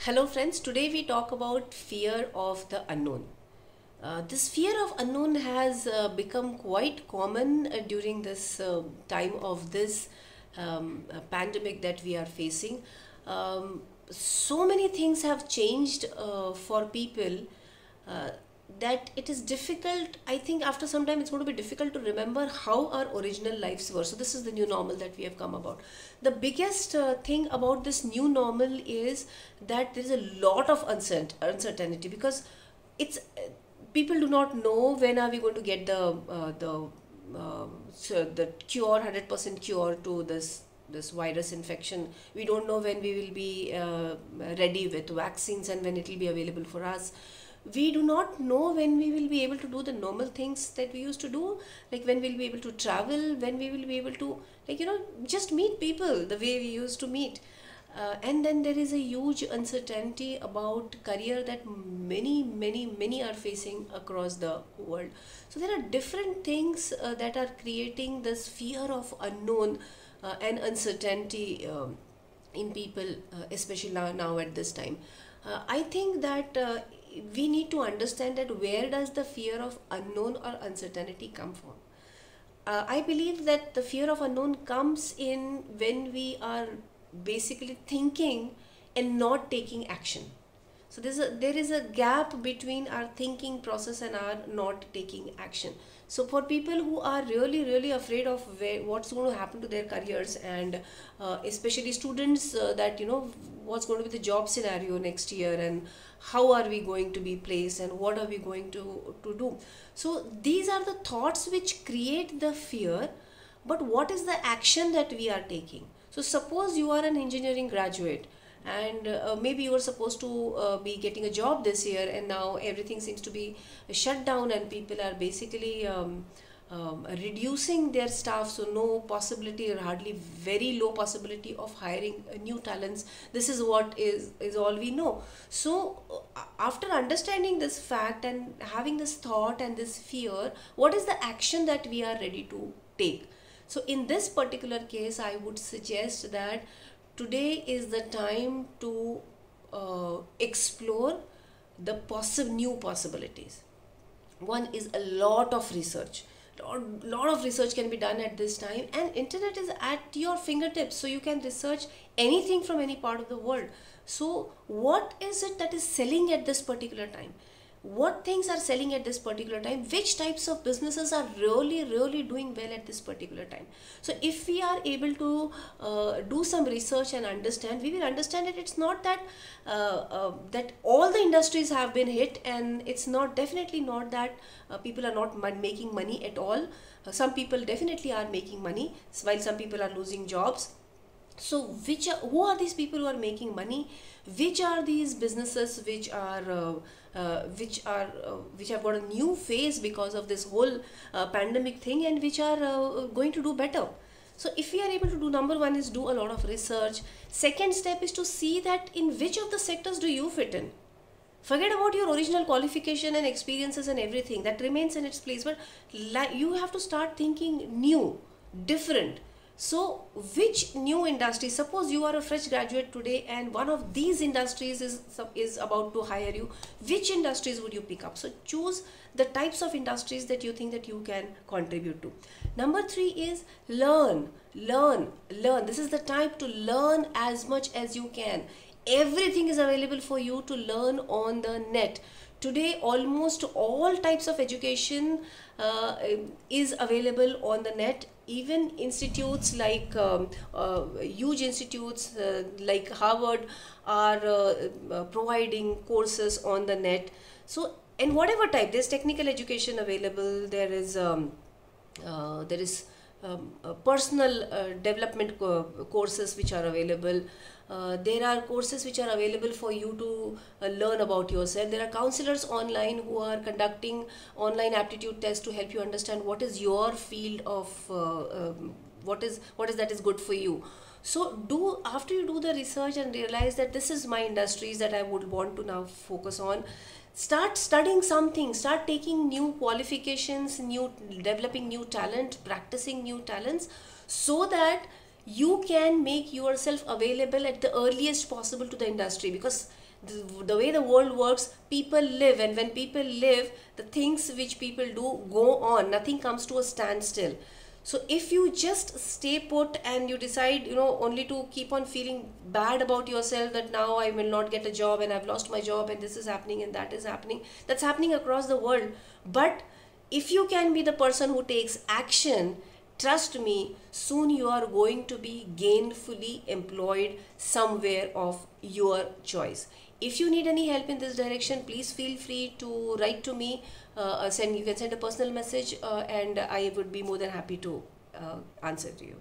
Hello friends, today we talk about fear of the unknown. This fear of unknown has become quite common during this time of this pandemic that we are facing. So many things have changed for people uh, that it is difficult. I think after some time it's going to be difficult to remember how our original lives were. So this is the new normal that we have come about. The biggest thing about this new normal is that there is a lot of uncertainty, because it's people do not know when are we going to get the cure, 100% cure to this virus infection. We don't know when we will be ready with vaccines and when it will be available for us. We do not know when we will be able to do the normal things that we used to do, like when we'll be able to travel, when we will be able to, just meet people the way we used to meet. And then there is a huge uncertainty about career that many are facing across the world. So there are different things that are creating this fear of unknown and uncertainty in people, especially now at this time. I think that we need to understand that where does the fear of unknown or uncertainty come from. I believe that the fear of unknown comes in when we are basically thinking and not taking action. So there is a gap between our thinking process and our not taking action. So for people who are really afraid of what's going to happen to their careers, and especially students, that what's going to be the job scenario next year, and how are we going to be placed, and what are we going to do. So these are the thoughts which create the fear. But what is the action that we are taking? So suppose you are an engineering graduate, and maybe you were supposed to be getting a job this year, and now everything seems to be shut down and people are basically reducing their staff. So no possibility, or hardly very low possibility, of hiring new talents. This is what is all we know. So after understanding this fact and having this thought and this fear, what is the action that we are ready to take? So in this particular case, I would suggest that today is the time to explore the new possibilities. One is a lot of research. Lot of research can be done at this time, and internet is at your fingertips, so you can research anything from any part of the world. So what is it that is selling at this particular time? What things are selling at this particular time? Which types of businesses are really doing well at this particular time? So if we are able to do some research and understand, we will understand that it's not that that all the industries have been hit, and it's not, definitely not that people are not making money at all. Some people definitely are making money, while some people are losing jobs. So who are these people who are making money? Which are these businesses which have got a new phase because of this whole pandemic thing, and which are going to do better? So if we are able to do, number one is do a lot of research. Second step is to see that in which of the sectors do you fit in. Forget about your original qualification and experiences and everything, that remains in its place, but you have to start thinking new, different. So which new industry, suppose you are a fresh graduate today and one of these industries is about to hire you, which industries would you pick up? So choose the types of industries that you think that you can contribute to. Number three is learn. This is the time to learn as much as you can. Everything is available for you to learn on the net. Today almost all types of education is available on the net. Even institutes like huge institutes like Harvard are providing courses on the net. So, and whatever type, there's technical education available, there is personal development courses which are available. There are courses which are available for you to learn about yourself. There are counselors online who are conducting online aptitude tests to help you understand what is your field of what is that is good for you. So after you do the research and realize that this is my industries that I would want to now focus on, start studying something, start taking new qualifications, developing new talent, practicing new talents, so that you can make yourself available at the earliest possible to the industry. Because The way the world works, people live, and when people live, the things which people do go on. Nothing comes to a standstill. So if you just stay put and you decide, only to keep on feeling bad about yourself, that now I will not get a job and I've lost my job and this is happening and that is happening, that's happening across the world. But if you can be the person who takes action, trust me, soon you are going to be gainfully employed somewhere of your choice. If you need any help in this direction, please feel free to write to me. You can send a personal message, and I would be more than happy to answer to you.